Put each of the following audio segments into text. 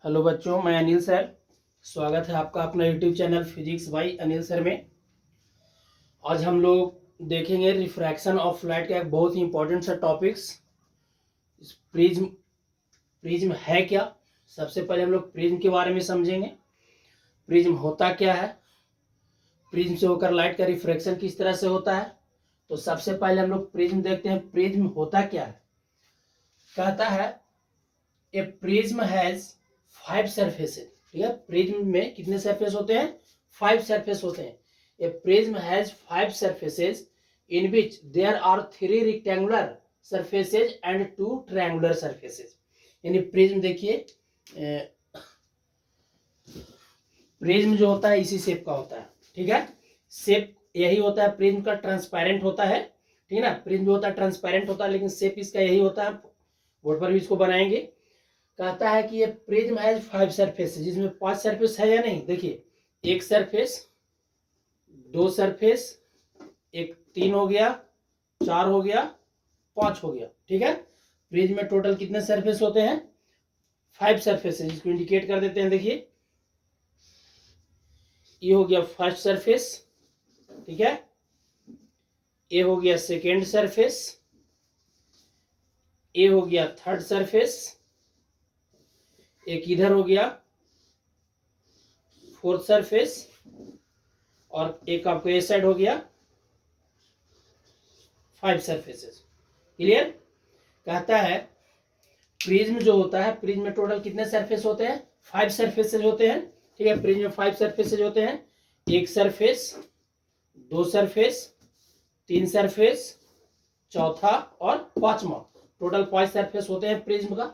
Hello बच्चों, मैं Anil sir. स्वागत है आपका अपना YouTube channel physics bye Anil sir में। आज हम लोग देखेंगे रिफ्रैक्शन ऑफ लाइट का एक बहुत ही इंपॉर्टेंट सा टॉपिक्स। प्रिज्म प्रिज्म है क्या, सबसे पहले हम लोग प्रिज्म के बारे में समझेंगे। प्रिज्म होता क्या है, प्रिज्म से होकर लाइट का रिफ्रैक्शन किस तरह से होता है। तो सबसे पहले हम लोग प्रिज्म देखते हैं। प्रिज्म होता क्या है। कहता है ए प्रिज्म हैज 5 सरफेसेस। ठीक है, प्रिज्म में कितने सरफेस होते हैं? 5 सरफेस होते हैं। A prism has 5 surfaces in which there are 3 rectangular surfaces and 2 triangular surfaces. यानी प्रिज्म देखिए, प्रिज्म जो होता है इसी शेप का होता है। ठीक है, शेप यही होता है प्रिज्म का, ट्रांसपेरेंट होता है। ठीक है ना, प्रिज्म जो होता है ट्रांसपेरेंट होता है, लेकिन शेप इसका यही होता है। बोर्ड पर भी इसको बनाएंगे। कहता है कि ये प्रिज्म हैज 5 सरफेस, जिसमें 5 सरफेस है या नहीं। देखिए, एक सरफेस, 2 सरफेस, एक 3 हो गया, 4 हो गया, 5 हो गया। ठीक है, प्रिज्म में टोटल कितने सरफेस होते हैं? 5 सरफेस है, जिसको इंडिकेट कर देते हैं। देखिए, ये हो गया फर्स्ट सरफेस। ठीक है, ये हो गया सेकेंड सरफेस, ये हो गया थर्ड सरफेस, एक इधर हो गया फोर्थ सरफेस, और एक आपको ये साइड हो गया 5 सरफेसेस। क्लियर। कहता है प्रिज्म जो होता है, प्रिज्म में टोटल कितने सरफेस होते हैं? 5 सरफेसेस होते हैं। ठीक है, प्रिज्म में 5 सरफेसेस होते हैं। एक सरफेस, 2 सरफेस, 3 सरफेस, चौथा और 5वां, टोटल 5 सरफेस होते हैं प्रिज्म का।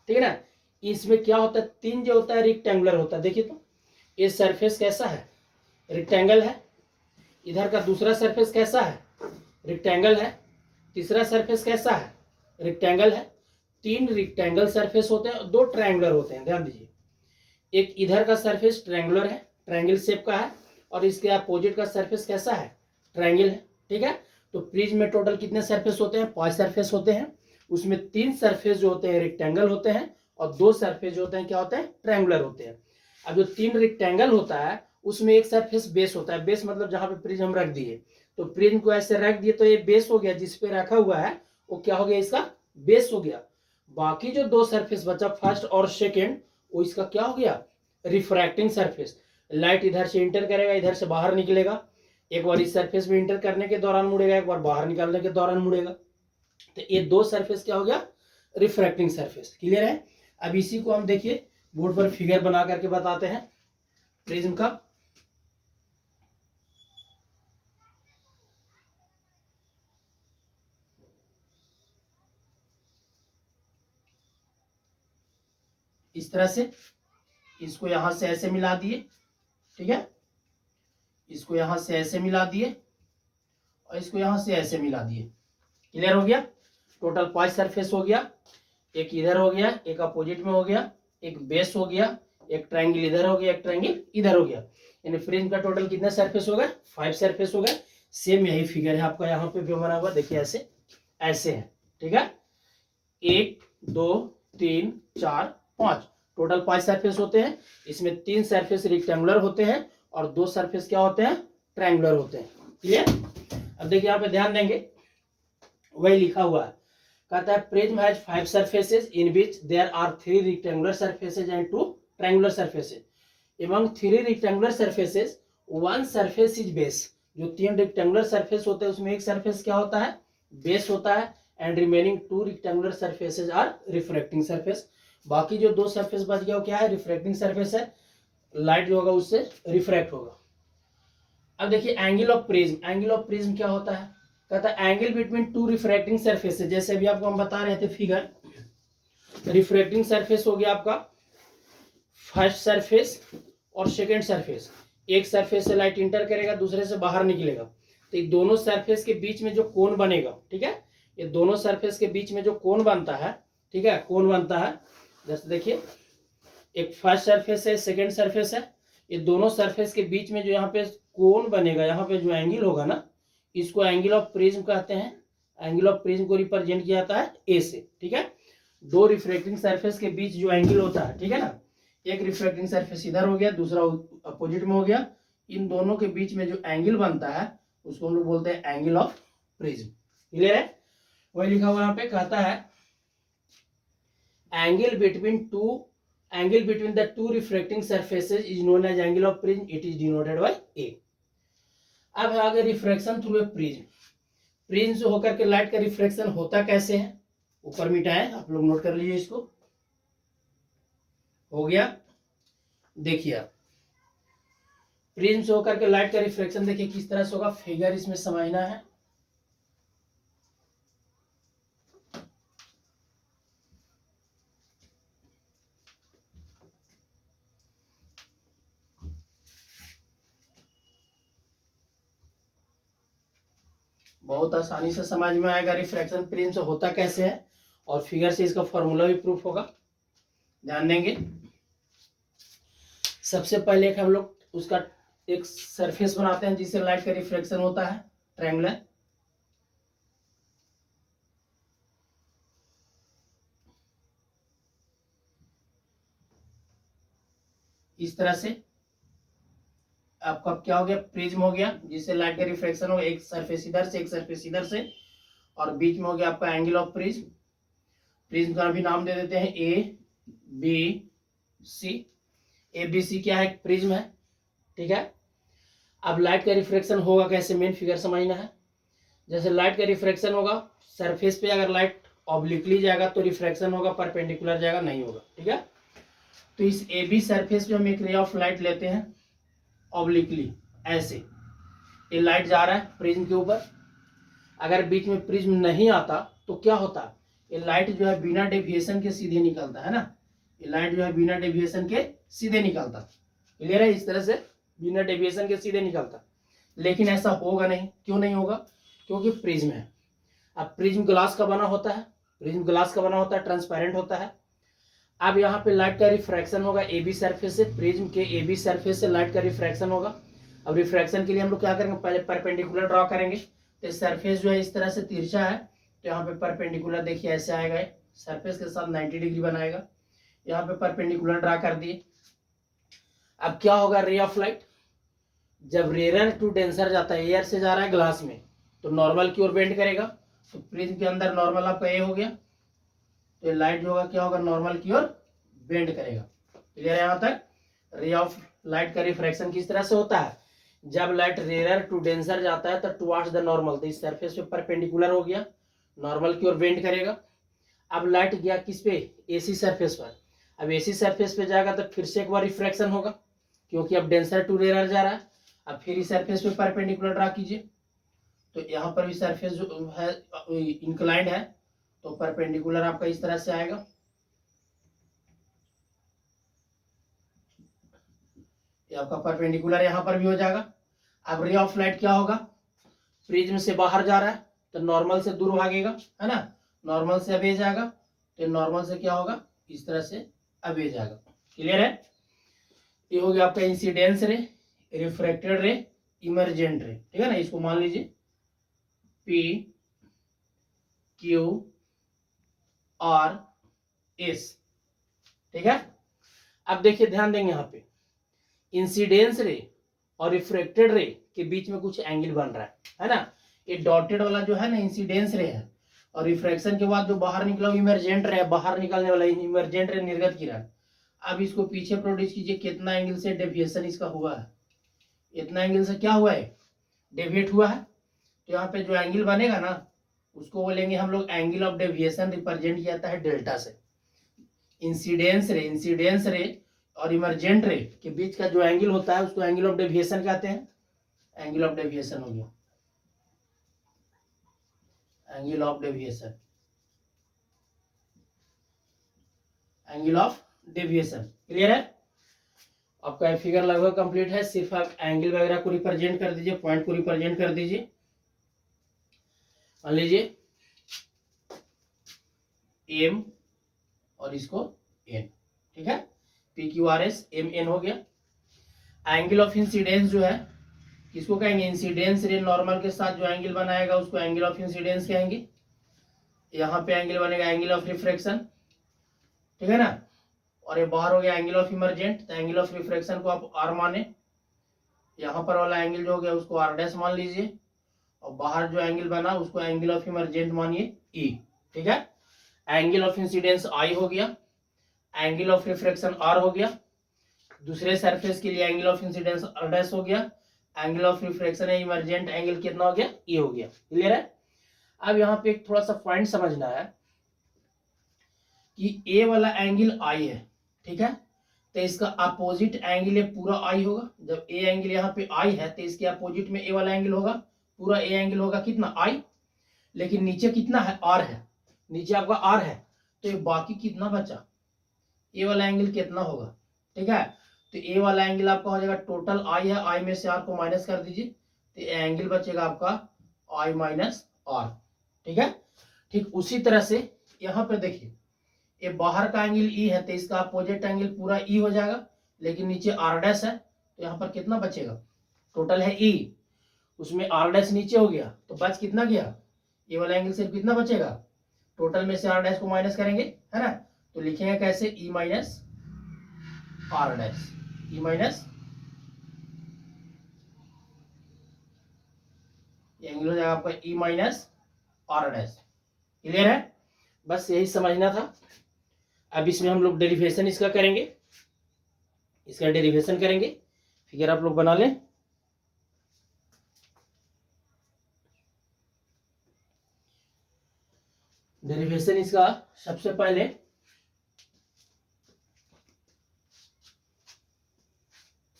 ठीक है ना। इसमें क्या होता है? 3 जो होता है रेक्टेंगुलर होता है। देखिए तो ये सरफेस कैसा है? रेक्टेंगल है। इधर का दूसरा सरफेस कैसा है? रेक्टेंगल है। तीसरा सरफेस कैसा है? रेक्टेंगल है। 3 रेक्टेंगल सरफेस होते हैं और 2 ट्रायंगुलर होते हैं। ध्यान दीजिए, एक इधर का सरफेस ट्रायंगुलर है, ट्रायंगल शेप का है, और इसके अपोजिट का सरफेस कैसा है? ट्रायंगल है। ठीक है, तो प्रिज्म में टोटल कितने सरफेस होते हैं? 5 सरफेस होते हैं। उसमें 3 सरफेस जो होते हैं रेक्टेंगल होते हैं, और 2 सरफेस जो होते हैं क्या होते हैं? ट्रायंगुलर होते हैं। अब जो 3 रेक्टेंगल होता है उसमें एक सरफेस बेस होता है। बेस मतलब जहां पे प्रिज्म हम रख दिए, तो प्रिज्म को ऐसे रख दिए तो ये बेस हो गया, जिस पे रखा हुआ है वो क्या हो गया? इसका बेस हो गया। बाकी जो 2 सरफेस बचा, फर्स्ट और सेकेंड, वो इसका क्या हो गया? Refracting surface. लाइट इधर से इंटर करेगा, इधर से बाहर निकलेगा। एक बार इस सरफेस में इंटर करने के दौरान मुड़ेगा, एक बार बाहर निकालने के दौरान मुड़ेगा। तो ये 2 सरफेस क्या हो गया? Refracting surface. क्लियर है। अब इसी को हम देखिए बोर्ड पर फिगर बना करके बताते हैं प्रिज्म का। इस तरह से इसको यहां से ऐसे मिला दिए। ठीक है, इसको यहां से ऐसे मिला दिए और इसको यहां से ऐसे मिला दिए। क्लियर हो गया। टोटल 5 सरफेस हो गया। एक इधर हो गया, एक अपोजिट में हो गया, एक बेस हो गया, एक ट्रायंगल इधर हो गया, एक ट्रायंगल इधर हो गया। यानी प्रिज्म का टोटल कितने सरफेस हो गए? 5 सरफेस हो गए। सेम यही फिगर है आपका यहाँ पे भी बना हुआ। देखिए ऐसे ऐसे है। ठीक है, 1 2 3 4 5, टोटल 5 सरफेस होते हैं। इसमें 3 सरफेस रेक्टेंगुलर होते हैं और 2 सरफेस क्या होते हैं? ट्रायंगुलर होते हैं। क्लियर। अब देखिए यहाँ पे ध्यान देंगे, वही लिखा हुआ है। कहता है prism has 5 surfaces in which there are 3 rectangular surfaces and 2 triangular surfaces. Among 3 rectangular surfaces 1 surface is base. जो 3 रेक्टेंगुलर सरफेस होते हैं उसमें एक सरफेस क्या होता है? बेस होता है। And remaining 2 rectangular surfaces are refracting surface. बाकी जो 2 सरफेस बच गया वो क्या है? रिफ्रैक्टिंग सरफेस है। लाइट जो होगा उससे रिफ्रैक्ट होगा। अब देखिए angle of prism. Angle of prism क्या होता है? कहता है एंगल बिटवीन 2 रिफ्रैक्टिंग सरफेसेस। जैसे अभी आपको हम बता रहे थे फिगर, रिफ्रैक्टिंग सरफेस हो गया आपका फर्स्ट सरफेस और सेकेंड सरफेस। एक सरफेस से लाइट इंटर करेगा, दूसरे से बाहर निकलेगा। तो ये दोनों सरफेस के बीच में जो कोण बनेगा, ठीक है, ये दोनों सरफेस के बीच में जो कोण बनता है, ठीक है, कोण बनता है। जैसे देखिए एक फर्स्ट सरफेस है, सेकेंड सरफेस है, ये दोनों सरफेस के बीच में जो यहाँ पे कोण बनेगा, यहाँ पे जो एंगल होगा ना, इसको एंगल ऑफ प्रिज्म कहते हैं। एंगल ऑफ प्रिज्म को रिप्रेजेंट किया जाता है ए से। ठीक है, 2 रिफ्रैक्टिंग सरफेस के बीच जो एंगल होता है, ठीक है ना, एक रिफ्लेक्टिंग सरफेस इधर हो गया, दूसरा अपोजिट में हो गया, इन दोनों के बीच में जो एंगल बनता है उसको हम लोग बोलते हैं एंगल ऑफ प्रिज्म। क्लियर है? वही लिखा हुआ यहाँ पे, कहता है angle between the two reflecting surfaces is known as angle of prism, it is denoted by A. अब है आगे refraction through a prism. Prism से होकर के लाइट का रिफ्लेक्शन होता कैसे है, ऊपर मिटाएं, आप लोग नोट कर लीजिए इसको। हो गया, देखिए प्रिज्म से होकर के लाइट का रिफ्लेक्शन देखिए किस तरह से होगा, फिगर इसमें समझना है। बहुत आसानी से समझ में आएगा रिफ्रैक्शन प्रिज्म से होता कैसे है, और फिगर से इसका फॉर्मूला भी प्रूफ होगा, ध्यान देंगे। सबसे पहले हम लोग उसका एक सरफेस बनाते हैं जिससे लाइट का रिफ्लेक्शन होता है, ट्रायंगुलर। इस तरह से आपका क्या हो गया, प्रिज्म हो गया जिससे लाइट का रिफ्लेक्शन हो, एक सरफेस इधर से एक सरफेस इधर से, और बीच में हो गया आपका एंगल ऑफ प्रिज्म। प्रिज्म का भी नाम दे देते हैं A B C. A B C क्या है, प्रिज्म है, ठीक है। अब लाइट का रिफ्लेक्शन होगा कैसे, मेन फिगर समझना है। जैसे लाइट का रिफ्लेक्शन होगा, सरफेस पे अगर लाइट ऑब्लिकली जाएगा तो रिफ्लेक्शन होगा, परपेंडिकुलर जाएगा नहीं होगा, ठीक है। तो इस ए बी सरफेस पे हम एक रे ऑफ लाइट लेते हैं ऑब्लिकली, ऐसे ये लाइट जा रहा है प्रिज्म के ऊपर। अगर बीच में प्रिज्म नहीं आता तो क्या होता, ये लाइट जो है बिना डेविएशन के सीधे निकलता है ना, ये लाइट जो है बिना डेविएशन के सीधे निकलता। क्लियर है? इस तरह से बिना डेविएशन के सीधे निकलता। लेकिन ऐसा होगा नहीं, क्यों नहीं होगा, क्योंकि प्रिज्म है। अब प्रिज्म ग्लास का बना होता है, प्रिज्म ग्लास का बना होता है, ट्रांसपेरेंट होता है। अब यहाँ पे लाइट का रिफ्रैक्शन होगा ए बी सरफेस से, प्रिज्म के ए बी सरफेस से लाइट का रिफ्रैक्शन होगा। अब रिफ्रैक्शन के लिए हम लोग क्या करेंगे, पहले परपेंडिकुलर ड्रॉ करेंगे। तो सरफेस जो है इस तरह से तिरछा है, तो यहाँ पे परपेंडिकुलर देखिए ऐसे आएगा, सरफेस के साथ 90 डिग्री बनाएगा। यहाँ पे परपेंडिकुलर ड्रॉ कर दिए। अब क्या होगा, रे ऑफ लाइट जब रेयर टू डेंसर जाता है, एयर से जा रहा है ग्लास में, तो नॉर्मल की ओर बेंड करेगा। तो प्रिज्म के अंदर नॉर्मल आपका ए हो गया, तो लाइट जो होगा क्या होगा, नॉर्मल की ओर बेंड करेगा। क्लियर है यहाँ तक? रे ऑफ लाइट का रिफ्रैक्शन किस तरह से होता है, जब लाइट रेयर टू डेंसर जाता है तो टुवर्ड्स द नॉर्मल, तो इस सरफेस पे परपेंडिकुलर हो गया, नॉर्मल की ओर बेंड करेगा। अब लाइट गया किस पे, एसी सरफेस पर। अब एसी सरफेस पे जाएगा तो फिर से एक बार रिफ्रैक्शन होगा, क्योंकि अब डेंसर टू रेयर जा रहा है। अब फिर इस सरफेस पे परपेंडिकुलर ड्रा कीजिए, तो यहाँ पर भी सरफेस जो है इंक्लाइंड है, तो परपेंडिकुलर आपका इस तरह से आएगा। ये आपका परपेंडिकुलर यहाँ पर भी हो जाएगा। अब रे ऑफ लाइट क्या होगा, प्रिज्म से बाहर जा रहा है तो नॉर्मल से दूर भागेगा, है ना, नॉर्मल से अवे जाएगा, तो नॉर्मल से क्या होगा, इस तरह से अवे जाएगा। क्लियर है? ये हो गया आपका इंसिडेंस रे, रिफ्रैक्टेड रे, इमर्जेंट रे, ठीक है ना। इसको मान लीजिए पी क्यू आर एस, ठीक है। अब देखिए ध्यान देंगे यहाँ पे, इंसिडेंस रे और रिफ्रैक्टेड रे के बीच में कुछ एंगल बन रहा है ना। ये डॉटेड वाला जो है ना इंसिडेंस रे है, और रिफ्रैक्शन के बाद जो बाहर निकला इमर्जेंट रे, बाहर निकलने वाला इमर्जेंट रे, निर्गत किरण। अब इसको पीछे प्रोड्यूस कीजिए, कितना एंगल से डेविएशन इसका हुआ है, इतना एंगल से क्या हुआ है, डेविएट हुआ है। तो यहाँ पे जो एंगल बनेगा ना उसको बोलेंगे हम लोग एंगल ऑफ डेविएशन, रिप्रेजेंट किया जाता है डेल्टा से। इंसिडेंस रे और इमर्जेंट रे के बीच का जो एंगल होता है उसको एंगल ऑफ डेविएशन कहते हैं। एंगल ऑफ डेविएशन हो गया, angle of deviation, angle of deviation. Clear है? आपका फिगर लगभग कंप्लीट है, सिर्फ आप एंगल वगैरह को रिप्रेजेंट कर दीजिए, पॉइंट को रिप्रेजेंट कर दीजिए। मान लीजिए एम और इसको एन, ठीक है, P Q R S M N हो गया। एंगल ऑफ इंसिडेंस जो है किसको कहेंगे, इंसिडेंस रे नॉर्मल के साथ जो एंगल बनाएगा उसको एंगल ऑफ इंसिडेंस कहेंगे। यहाँ पे एंगल बनेगा एंगल ऑफ रिफ्रैक्शन, ठीक है ना। और ये बाहर हो गया एंगल ऑफ इमरजेंट, तो एंगल ऑफ रिफ्रैक्शन को आप आर माने, यहाँ पर वाला एंगल जो हो गया उसको आर डैश मान लीजिए, और बाहर जो एंगल बना उसको एंगल ऑफ इमरजेंट मानिए ई। ठीक है, एंगल ऑफ इंसिडेंस आई हो गया, एंगल ऑफ रिफ्रैक्शन आर हो गया, दूसरे सरफेस के लिए angle of incidence r dash हो गया, एंगल ऑफ रिफ्रैक्शन है इमरजेंट एंगल कितना हो गया, ई हो गया। क्लियर है। अब यहाँ पे एक थोड़ा सा पॉइंट समझना है कि ए वाला एंगल आई है, ठीक है, तो इसका अपोजिट एंगल पूरा आई होगा। जब ए एंगल यहाँ पे आई है तो इसके अपोजिट में ए वाला एंगल होगा, पूरा ए एंगल होगा कितना आई, लेकिन नीचे कितना है आर है, नीचे आपका आर है, तो ये बाकी कितना बचा, ए वाला एंगल कितना होगा। ठीक है, तो ए वाला एंगल आपका हो जाएगा टोटल आई है, आई में से आर को माइनस कर दीजिए, तो एंगल बचेगा आपका आई माइनस आर। ठीक है, ठीक उसी तरह से यहाँ पे देखिए ये बाहर का एंगल ई है तो इसका अपोजिट एंगल पूरा ई हो जाएगा, लेकिन नीचे आर डैश है, तो यहाँ पर कितना बचेगा, टोटल है ई, उसमें आर डैश नीचे हो गया, तो बच कितना गया, ये वाला एंगल सिर्फ कितना बचेगा, टोटल में से आर डैश को माइनस करेंगे, है ना, तो लिखेंगे कैसे, E minus are dash, E minus angle हो जाएगा आपका E minus are dash. Clear है, बस यही समझना था। अब इसमें हम लोग डेरिवेशन इसका करेंगे, इसका डेरिवेशन करेंगे, फिगर आप लोग बना लें। डेरिवेशन इसका सबसे पहले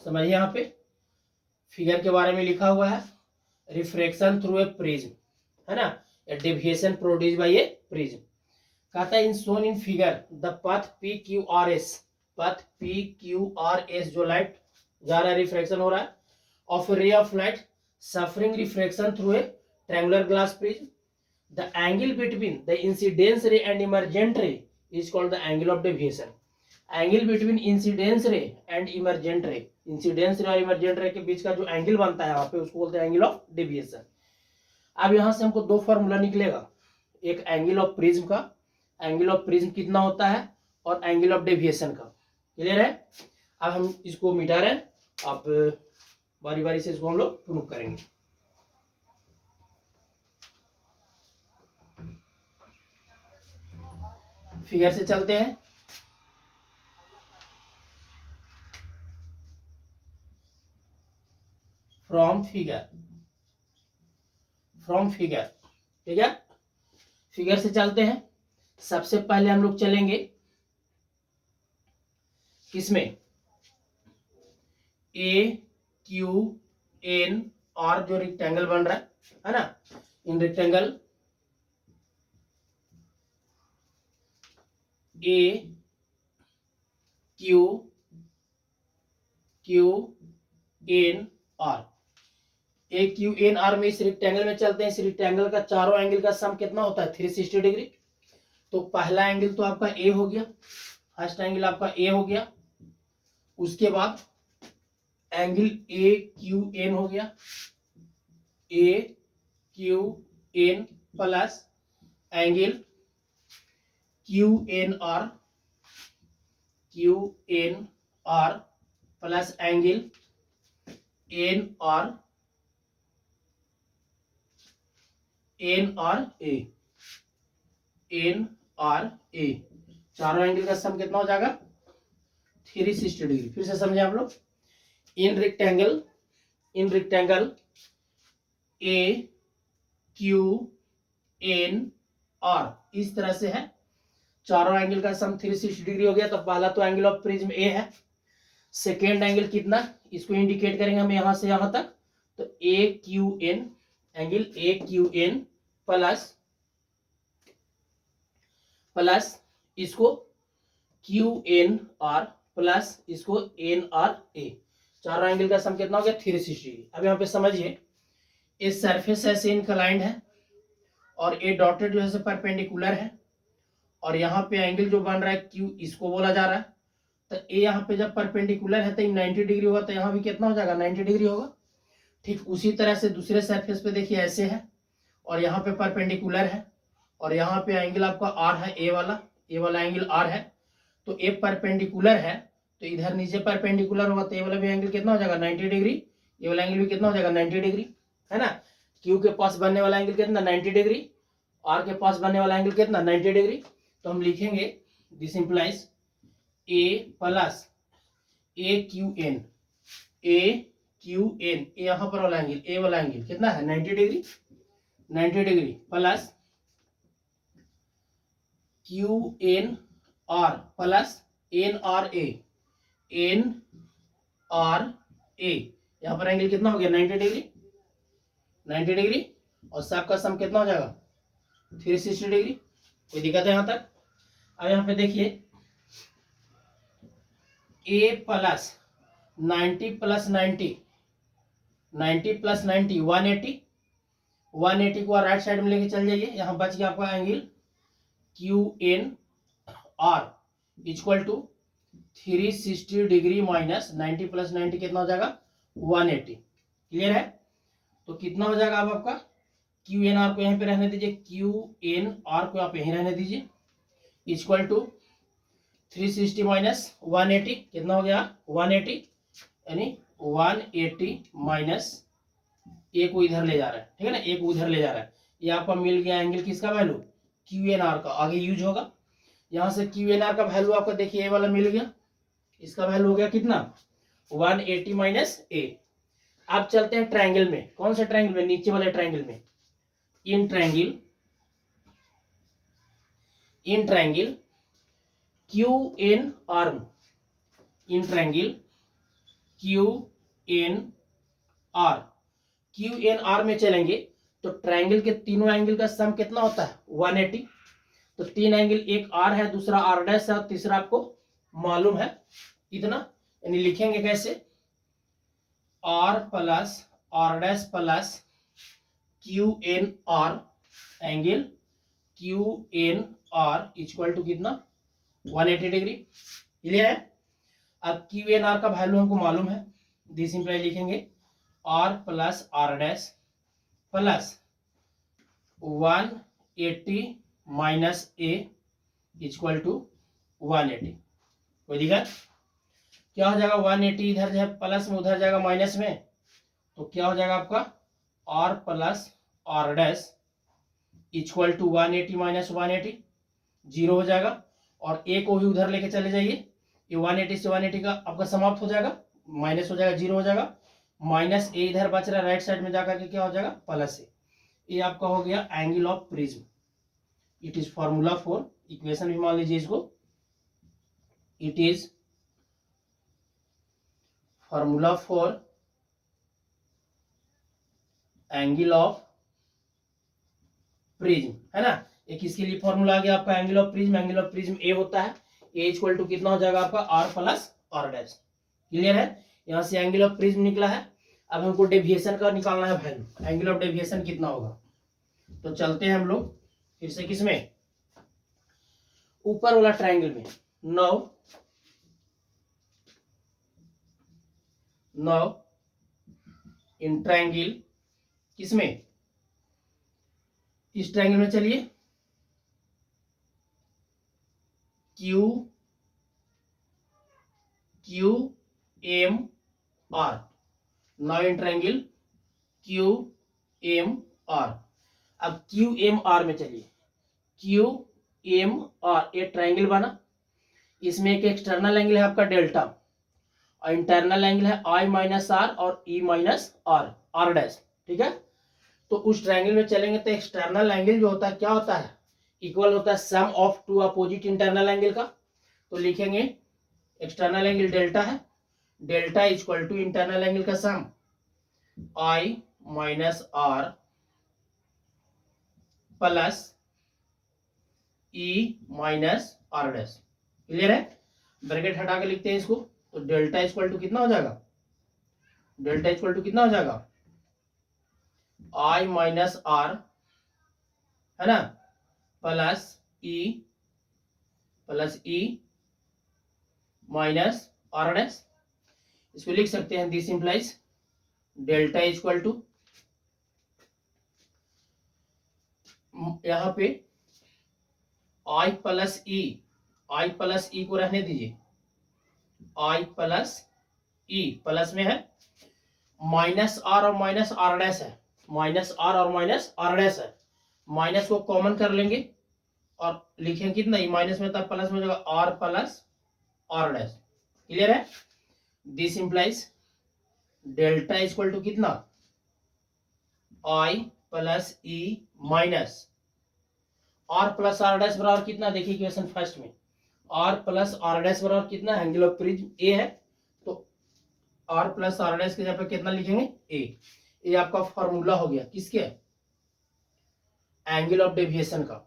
समझिए, यहाँ पे फिगर के बारे में लिखा हुआ है, रिफ्रैक्शन थ्रू ए प्रिज्म, है ना, deviation produced by a prism. कहता है in shown in figure the path P Q R S, path P Q R S जो लाइट जा रहा है, रिफ्रैक्शन हो रहा है, of ray of light suffering refraction through a triangular glass prism, the angle between the incidence ray and emergent ray is called the angle of deviation. Angle between incidence ray and emergent ray, incidence रे और emergent ray के बीच का जो angle बनता है वहां पे उसको बोलते हैं एंगल ऑफ डेविएशन। अब यहां से हमको दो फॉर्मूला निकलेगा, एक एंगल ऑफ प्रिज्म का, एंगल ऑफ प्रिज्म कितना होता है, और एंगल ऑफ डेविएशन का। क्लियर है, अब हम इसको मिटा रहे हैं, आप बारी बारी से इसको हम लोग प्रूव करेंगे। फिगर से चलते हैं, फ्रॉम फिगर, ठीक है, फिगर से चलते हैं। सबसे पहले हम लोग चलेंगे किसमें, ए क्यू एन आर जो रेक्टेंगल बन रहा है ना, in rectangle A Q N R, A Q N R में इस रेक्टेंगल में चलते हैं। इस रेक्टेंगल का चारों एंगल का सम कितना होता है, 360 डिग्री। तो पहला एंगल तो आपका ए हो गया, फर्स्ट एंगल आपका ए हो गया, उसके बाद एंगल ए क्यू एन हो गया, A Q N plus angle Q N R plus angle N R A, चारों एंगल का सम कितना हो जाएगा, 360 डिग्री। फिर से समझे आप लोग, in rectangle A Q N R इस तरह से है, चारों एंगल का सम 360 डिग्री हो गया। तो पहला तो एंगल ऑफ प्रिज्म ए है, सेकेंड एंगल कितना, इसको इंडिकेट करेंगे हम यहां से यहां तक, तो A Q N, angle A Q N plus इसको क्यू एन आर प्लस इसको एन आर ए, चारों एंगल का सम कितना हो गया, 360 डिग्री। अब यहाँ पे समझिए, इस सरफेस ऐसे इंक्लाइंड है और ए डॉटेड जो है परपेंडिकुलर है, और यहाँ पे एंगल जो बन रहा है क्यू, इसको बोला जा रहा है। तो ए यहाँ पे जब परपेंडिकुलर है तो 90 डिग्री होगा, तो यहाँ भी कितना हो जाएगा, 90 डिग्री होगा। ठीक उसी तरह से दूसरे सरफेस पे देखिए ऐसे है, और यहाँ पे परपेंडिकुलर है, और यहाँ पे एंगल आपका आर है, ए वाला एंगल आर है, तो ए परपेंडिकुलर है, तो इधर नीचे परपेंडिकुलर होगा, तो ये वाला भी एंगल कितना हो जाएगा 90 डिग्री, ये वाला एंगल भी कितना हो जाएगा 90 डिग्री, है ना। क्यू के पास बनने वाला एंगल कितना 90 डिग्री, आर के पास बनने वाला एंगल कितना 90 डिग्री। तो हम लिखेंगे this implies A plus A Q N, A Q N, यहाँ पर वाला एंगल, ए वाला एंगल कितना है 90 degree, 90 degree plus Q N R plus N R A, N R A, यहाँ पर एंगल कितना हो गया 90 डिग्री, 90 डिग्री, और सबका सम कितना हो जाएगा 360 डिग्री। कोई दिक्कत है यहाँ तक। अब यहाँ पे देखिए ए प्लस 90 प्लस 90, 90 प्लस 90 180, 180 को राइट साइड में लेके चल जाइए, यहाँ बच गया आपका angle Q N R equal to 360 degree minus 90 plus 90 कितना हो जाएगा 180। क्लियर है। तो कितना हो जाएगा अब आपका क्यू एन आर को यहीं पे रहने दीजिए, क्यू एन आर को आप यहीं रहने दीजिए, इक्वल टू 360 माइनस 180 कितना हो गया 180, यानी 180 माइनस ए को इधर ले जा रहा है, ठीक है ना, ए को उधर ले जा रहा है। ये आपका मिल गया एंगल किसका वैल्यू क्यू एन आर का, आगे यूज होगा। यहाँ से क्यू एन आर का वैल्यू आपका देखिए ए वाला मिल गया, इसका वैल्यू हो गया कितना 180 माइनस ए। अब चलते हैं ट्रायंगल में, कौन से ट्रायंगल में, नीचे वाले ट्रायंगल में। In triangle Q N R, in triangle Q N R, Q N R में चलेंगे तो ट्रायंगल के तीनों एंगल का सम कितना होता है 180। तो तीन एंगल, एक आर है, दूसरा आर डैश है, तीसरा आपको मालूम है इतना, यानी लिखेंगे कैसे r plus are dash plus Q N R, angle Q N R equal to कितना 180 डिग्री। क्लियर है। अब क्यू एन आर का वैल्यू हमको मालूम है, दिस इंप्लाई लिखेंगे r plus are dash plus 180 minus A equal to 180। कोई दिक्कत। क्या हो जाएगा 180 इधर जो है प्लस में, उधर जाएगा माइनस में, तो क्या हो जाएगा आपका r plus are dash equal to 180 minus 180 zero हो जाएगा, और ए को भी उधर लेके चले जाइए, ये 180 से 180 का आपका समाप्त हो जाएगा, माइनस हो जाएगा, जीरो हो जाएगा, माइनस ए इधर बच रहा है, राइट साइड में जाकर के क्या हो जाएगा प्लस ए। ये आपका हो गया angle of prism. It is formula for, equation भी मान लीजिए इसको, it is formula for angle of prism, है ना। एक इसके लिए फॉर्मूला आ गया आपका angle of prism, angle of prism A होता है, ए इक्वल टू कितना हो जाएगा आपका r plus are dash. Clear है। यहां से एंगल ऑफ प्रिज्म निकला है, अब हमको डेविएशन का निकालना है वैल्यू, एंगल ऑफ डेविएशन कितना होगा। तो चलते हैं हम लोग फिर से किसमें, ऊपर वाला ट्रायंगल में। नाउ इन ट्रायंगल किसमें, इस ट्रायंगल में चलिए, Q M R. Now in triangle Q M R. अब क्यू एम आर में चलिए, क्यू एम आर एक ट्रायंगल बना, इसमें एक एक्सटर्नल एंगल है आपका डेल्टा, और इंटरनल एंगल है आई माइनस आर और ई माइनस आर, आर डैश, ठीक है। तो उस ट्रायंगल में चलेंगे तो एक्सटर्नल एंगल जो होता है क्या होता है, इक्वल होता है sum of two opposite internal angle का। तो लिखेंगे एक्सटर्नल एंगल डेल्टा है, delta equal to internal angle का sum I minus R plus E minus are dash. Clear है। ब्रैकेट हटा के लिखते हैं इसको, तो डेल्टा इक्वल टू कितना हो जाएगा, डेल्टा इक्वल टू कितना हो जाएगा आई माइनस आर, है ना, plus E minus are dash. इसको लिख सकते हैं this implies delta equal to, यहां पे आई प्लस ई आई प्लस ई को रहने दीजिए, आई प्लस ई प्लस में है, माइनस आर और माइनस आर डैश है, माइनस आर और माइनस आर डैश है, माइनस को कॉमन कर लेंगे और लिखेंगे कितना, ई माइनस में था प्लस में हो जाएगा R plus are dash. Clear है? This implies delta equal to कितना, आई plus E minus R plus are dash बराबर कितना, देखिए इक्वेशन फर्स्ट में आर प्लस आर डैश बराबर कितना, एंगल ऑफ प्रिज्म ए है, तो आर प्लस आर डैश के जगह पे कितना लिखेंगे, ए आपका फॉर्मूला हो गया किसके, एंगल ऑफ डेविएशन का।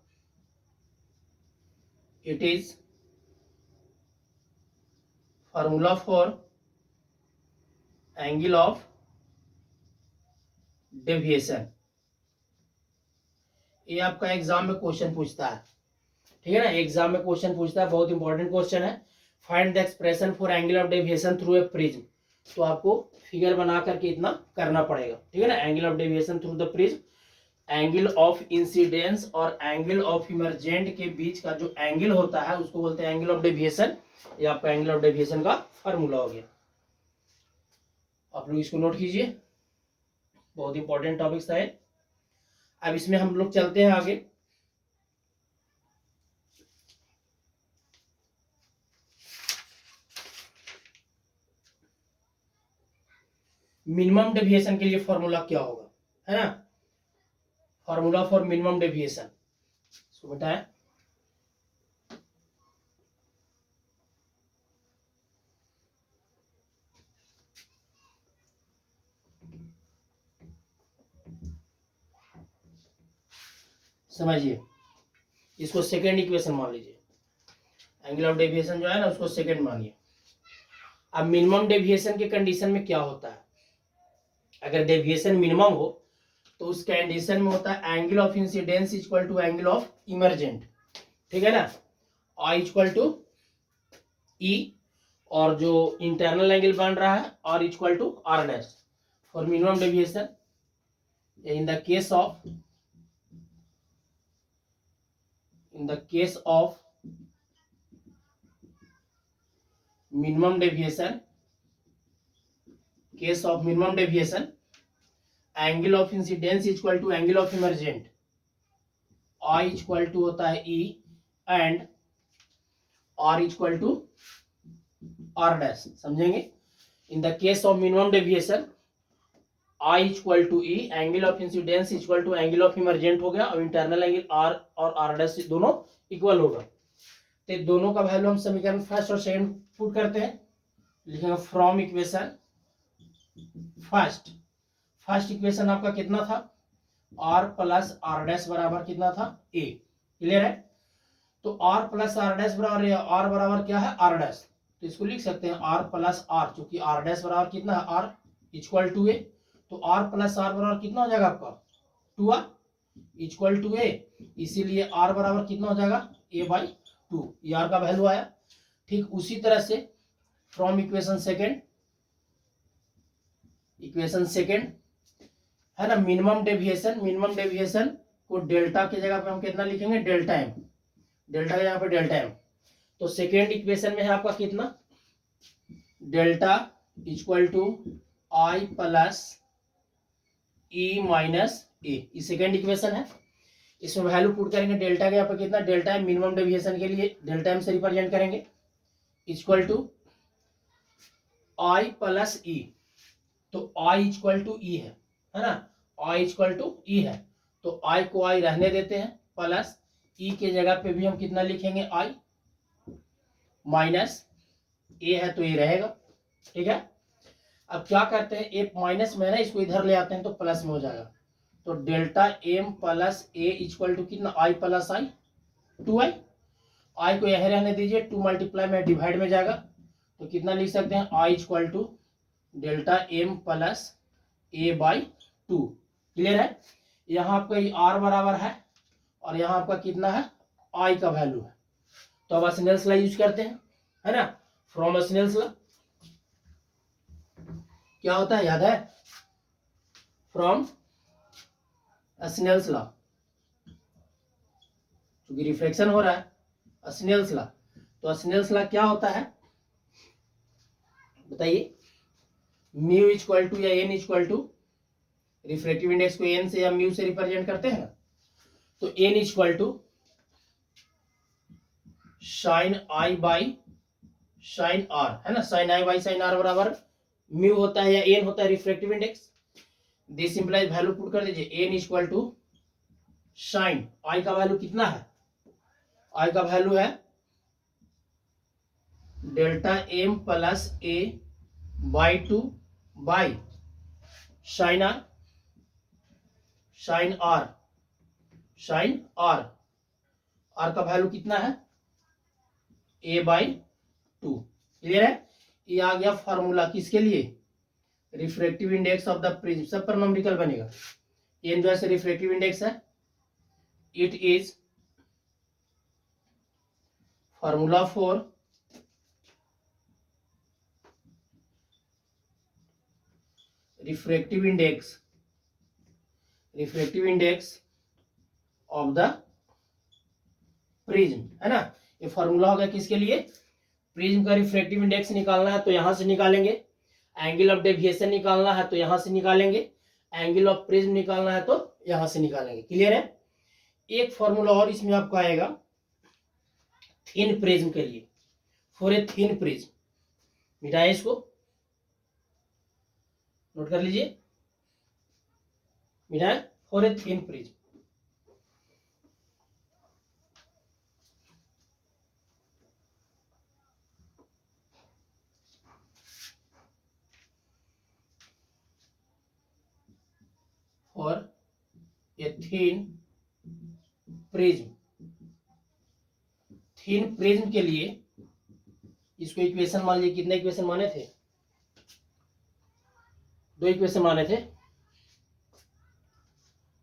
It is formula for angle of deviation. ये आपका एग्जाम में क्वेश्चन पूछता है, ठीक है ना, एग्जाम में क्वेश्चन पूछता है, बहुत इंपॉर्टेंट क्वेश्चन है। Find the expression for angle of deviation through a prism, तो आपको फिगर बना करके इतना करना पड़ेगा, ठीक है ना। Angle of deviation through the prism, angle of incidence और एंगल ऑफ इमरजेंट के बीच का जो एंगल होता है उसको बोलते हैं एंगल ऑफ डेविएशन। ये आपका एंगल ऑफ डेविएशन का फॉर्मूला हो गया, आप लोग इसको नोट कीजिए, बहुत इंपॉर्टेंट टॉपिक्स है। अब इसमें हम लोग चलते हैं आगे। मिनिमम डेविएशन के लिए फॉर्मूला क्या होगा, है ना, फॉर्मूला फॉर मिनिमम डेविएशन, इसको बताएं। समझिए, इसको सेकेंड इक्वेशन मान लीजिए, एंगल ऑफ डेविएशन जो है ना उसको सेकेंड मानिए। अब मिनिमम डेविएशन के कंडीशन में क्या होता है, अगर डेविएशन मिनिमम हो तो उस कंडीशन में होता है angle of incidence equal to angle of emergent, ठीक है ना, आई इक्वल टू ई, और जो इंटरनल एंगल बन रहा है r equal to r dash for minimum deviation. In the case of minimum deviation, case of minimum deviation, angle of incidence equal to angle of emergent, I equal to होता है E and R equal to R dash, समझेंगे। in the case of minimum deviation I equal to E, angle of incidence equal to angle of emergent हो गया, और internal angle R और R dash दोनों equal होगा, तो दोनों का वैल्यू हम समीकरण फर्स्ट और सेकंड पुट करते हैं, लिखेंगे फ्रॉम इक्वेशन फर्स्ट इक्वेशन आपका कितना था, आर प्लस आर डैश बराबर कितना था, ए। क्लियर है? तो आर प्लस आर डैश बराबर, आर बराबर क्या है, आर डैश, तो इसको लिख सकते हैं आर प्लस आर, क्योंकि आर डैश बराबर कितना है, आर इक्वल टू ए, तो आर प्लस आर बराबर कितना हो जाएगा आपका, 2r इक्वल टू ए, इसीलिए आर बराबर कितना हो जाएगा, a बाई 2, ये आर का वैल्यू आया। ठीक उसी तरह से फ्रॉम इक्वेशन सेकेंड है ना, मिनिमम डेविएशन को डेल्टा की जगह पे हम कितना लिखेंगे, डेल्टा एम, डेल्टा की जगह पे डेल्टा एम, तो सेकेंड इक्वेशन में है आपका कितना, delta equal to I plus E minus A, ये सेकेंड इक्वेशन है। इसमें वैल्यू पुट करेंगे, डेल्टा के यहाँ पे कितना, डेल्टा एम मिनिमम डेविएशन के लिए डेल्टा एम से रिप्रेजेंट करेंगे, इक्वल टू आई प्लस ई, तो आई इक्वल टू ई है ना, आई इक्वल टू ई है, तो आई को आई रहने देते हैं, प्लस ई के जगह पे भी हम कितना लिखेंगे, आई माइनस ए है तो ए रहेगा, ठीक है। अब क्या करते हैं, ए माइनस में ना इसको इधर ले आते हैं तो प्लस में हो जाएगा, तो delta M plus A equal to कितना, आई प्लस आई, 2i, आई को यहीं रहने दीजिए, 2 मल्टीप्लाई में डिवाइड में जाएगा, तो कितना लिख सकते हैं, I equal to delta M plus A by 2। Clear है? यहाँ आपका आर बराबर है और यहाँ आपका कितना है, आई का वैल्यू है, तो अब स्नेल्स लॉ यूज करते हैं, है ना, फ्रॉम स्नेल्स लॉ क्या होता है, याद है, फ्रॉम स्नेल्स लॉ, क्योंकि रिफ्लेक्शन हो रहा है, स्नेल्स लॉ, तो स्नेल्स लॉ क्या होता है बताइए? म्यू इक्वल टू या n equal to, refractive index को एन से या म्यू से रिप्रेजेंट करते हैं ना, तो n equal to sine i by sine r, है ना। Sine i by sine r बराबर म्यू होता है या एन होता है refractive index. This implies value put कर दीजिए, n equal to sine i का वैल्यू कितना है? आई का वैल्यू है delta M plus A by 2 by sine r, sine r, sine r, r का वैल्यू कितना है? ए बाई 2। क्लियर है? ये आ गया फॉर्मूला किसके लिए? Refractive index of the prism, सब पर नंबरिकल बनेगा। एन जो है रिफ्रैक्टिव इंडेक्स है, it is formula for refractive index, refractive index of the prism, है ना। ये फॉर्मूला होगा किसके लिए? प्रिज्म का रिफ्रैक्टिव इंडेक्स निकालना है तो यहां से निकालेंगे, एंगल ऑफ डेविएशन निकालना है तो यहां से निकालेंगे, एंगल ऑफ प्रिज्म निकालना है तो यहां से निकालेंगे। क्लियर है? एक फॉर्मूला और इसमें आपको आएगा थिन प्रिज्म के लिए, फॉर ए थिन प्रिज्म। मिटाएं इसको, नोट कर लीजिए, मिटाएं, फॉर ए थिन प्रिज्म। और a thin prism, thin prism के लिए इसको इक्वेशन मान लीजिए, कितने इक्वेशन माने थे? 2 इक्वेशन माने थे,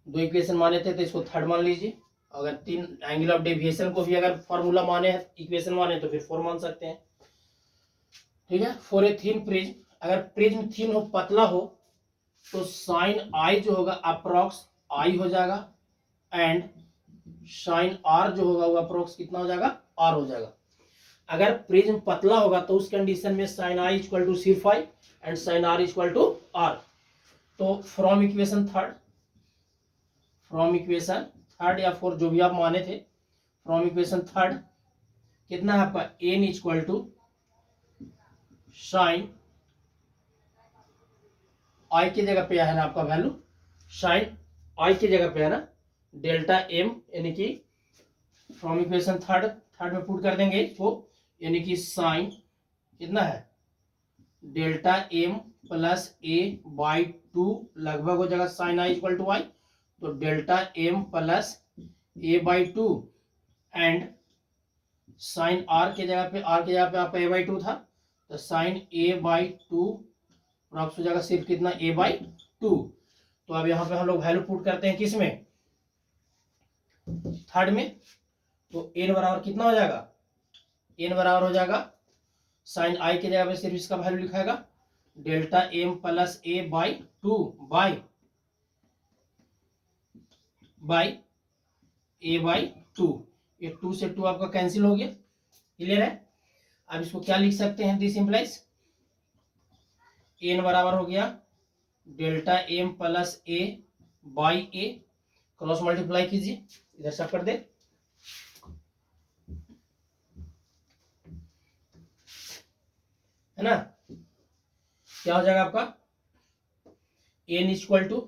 2 इक्वेशन माने थे, तो इसको थर्ड मान लीजिए। अगर 3 एंगल ऑफ डेविएशन को भी अगर फॉर्मूला माने हैं, इक्वेशन माने, तो फिर 4 मान सकते हैं। ठीक है? फॉर ए थिन प्रिज्म, अगर प्रिज्म थिन हो, पतला हो, तो साइन आई जो होगा अप्रॉक्स आई हो जाएगा, एंड साइन आर जो होगा वो अप्रोक्स कितना हो जाएगा? आर हो जाएगा। अगर प्रिज्म पतला होगा तो उस कंडीशन में साइन आई इक्वल टू सिर्फ I and sine R equal to R. तो from equation third, from equation third या फोर जो भी आप माने थे, फ्रॉम इक्वेशन थर्ड कितना है आपका? एन इक्वल टू साइन आई की जगह पे है ना आपका वैल्यू, साइन आई की जगह पे है ना डेल्टा एम, यानी कि फ्रॉम इक्वेशन थर्ड में पुट कर देंगे इसको, यानी कि साइन कितना है? Delta M plus A by 2 लगभग हो जाएगा sine i equal to i, तो delta M plus A by 2 and sine r के जगह पे, आर के जगह पे आपका ए बाई 2 था, तो साइन ए बाई 2 प्रॉक्स हो जाएगा सिर्फ कितना? ए बाई 2। तो अब यहाँ पे हम लोग वैल्यू पुट करते हैं किसमें? थर्ड में। तो एन बराबर कितना हो जाएगा? एन बराबर हो जाएगा साइन आई की जगह पे सिर्फ इसका वैल्यू लिखाएगा delta M plus A by 2 by A by 2। ये 2 से 2 आपका कैंसिल हो गया। क्लियर है? अब इसको क्या लिख सकते हैं? दिस इंप्लाइज एन बराबर हो गया delta M plus A by A, cross multiply कीजिए, इधर सब कर दे, है ना। क्या हो जाएगा आपका? N equal to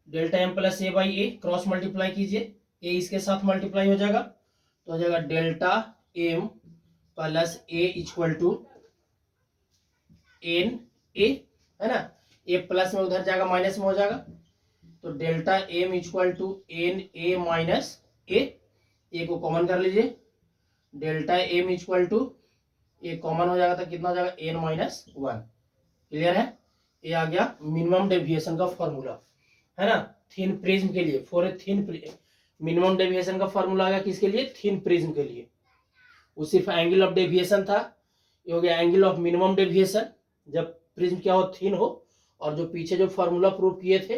delta M plus A by A, cross multiply कीजिए, ए इसके साथ मल्टीप्लाई हो जाएगा, तो हो जाएगा delta M plus A equal to N A, है ना। ए प्लस में उधर जाएगा माइनस में हो जाएगा, तो delta M equal to N A minus A को कॉमन कर लीजिए, delta M equal to A common हो जाएगा तो कितना हो जाएगा? N minus 1। क्लियर है? ये आ गया मिनिमम डेविएशन का फॉर्मूला, है ना, थिन प्रिज्म के लिए। For a thin minimum deviation का फॉर्मूला आ गया किसके लिए? थिन प्रिज्म के लिए। वो सिर्फ एंगल ऑफ डेविएशन था, ये हो गया एंगल ऑफ मिनिमम डेविएशन जब प्रिज्म क्या हो? थिन हो। और जो पीछे जो फॉर्मूला प्रूव किए थे,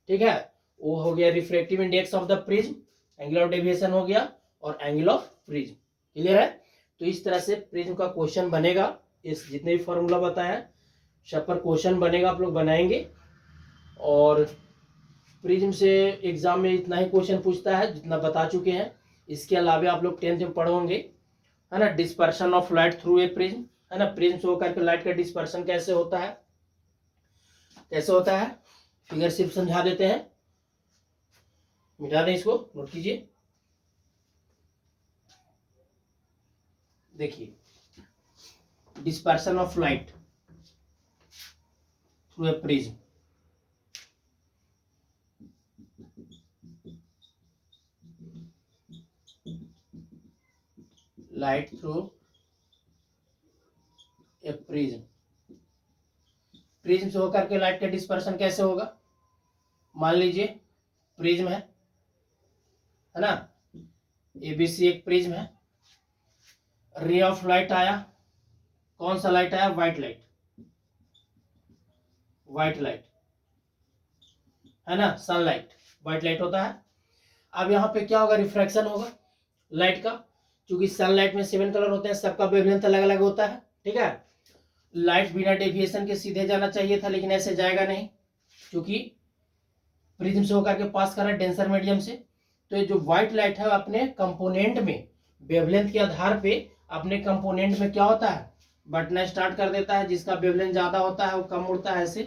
ठीक है, वो हो गया refractive index of the prism, angle of deviation हो गया, और एंगल ऑफ प्रिज्म। क्लियर है? तो इस तरह से प्रिज्म का क्वेश्चन बनेगा। इस जितने भी फॉर्मूला बताया सब पर क्वेश्चन बनेगा, आप लोग बनाएंगे। और प्रिज्म से एग्जाम में इतना ही क्वेश्चन पूछता है जितना बता चुके हैं। इसके अलावा आप लोग 10th में पढ़ोगे, है ना, dispersion of light through a prism, है ना, प्रिज्म से होकर के लाइट का डिस्पर्शन कैसे होता है, फिगर सिर्फ समझा देते हैं, मिटा दें इसको, नोट कीजिए। देखिए, dispersion of light through a prism, light through a prism, prism से होकर के लाइट का डिस्पर्शन कैसे होगा। मान लीजिए प्रिज्म है ना, एबीसी एक प्रिज्म है, रे ऑफ लाइट आया, कौन सा लाइट आया, व्हाइट लाइट है ना, सनलाइट, व्हाइट लाइट होता है। अब यहाँ पे क्या होगा, रिफ्रैक्शन होगा लाइट का, क्योंकि सनलाइट में 7 कलर होते हैं, सबका वेवलेंथ अलग अलग होता है, ठीक है। लाइट बिना डेविएशन के सीधे जाना चाहिए था, लेकिन ऐसे जाएगा नहीं, क्योंकि प्रिज्म से होकर के पास कर रहा है डेंसर मीडियम से। तो ये जो व्हाइट लाइट है अपने कंपोनेंट में वेवलेंथ के आधार पे अपने कंपोनेंट में क्या होता है, बटना स्टार्ट कर देता है। जिसका वेवलेंथ ज्यादा होता है वो कम उड़ता है, ऐसे।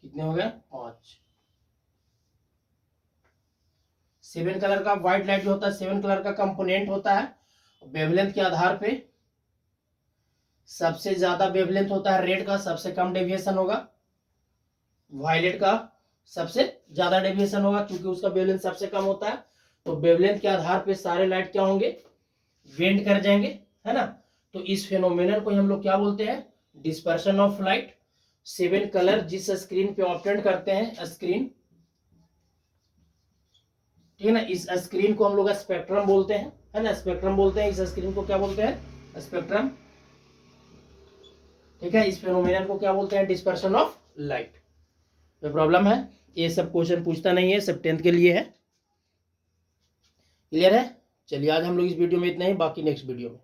कितने हो गए, 5। 7 कलर का व्हाइट लाइट जो होता है 7 कलर का कंपोनेंट होता है। वेवलेंथ के आधार पे सबसे ज्यादा वेवलेंथ होता है रेड का, सबसे कम डेविएशन होगा। वायलेट का सबसे ज्यादा डेविएशन होगा, क्योंकि उसका वेवलेंथ सबसे कम होता है। तो वेवलेंथ के आधार पे सारे लाइट क्या होंगे, बेंड कर जाएंगे, है ना। तो इस फेनोमेनन को हम लोग क्या बोलते हैं, डिस्पर्शन ऑफ लाइट। 7 कलर जिस स्क्रीन पे ऑपरेट करते हैं, स्क्रीन, ठीक है ना, इस स्क्रीन को हम लोग स्पेक्ट्रम बोलते हैं, है ना, स्पेक्ट्रम बोलते हैं। इस स्क्रीन को क्या बोलते हैं, स्पेक्ट्रम, ठीक है। इस फेनोमेनन को क्या बोलते हैं, डिस्पर्शन ऑफ लाइट। तो प्रॉब्लम है, ये सब क्वेश्चन पूछता नहीं है, सब 10th के लिए है। क्लियर है। चलिए आज हम लोग इस वीडियो में इतना ही, बाकी नेक्स्ट वीडियो में।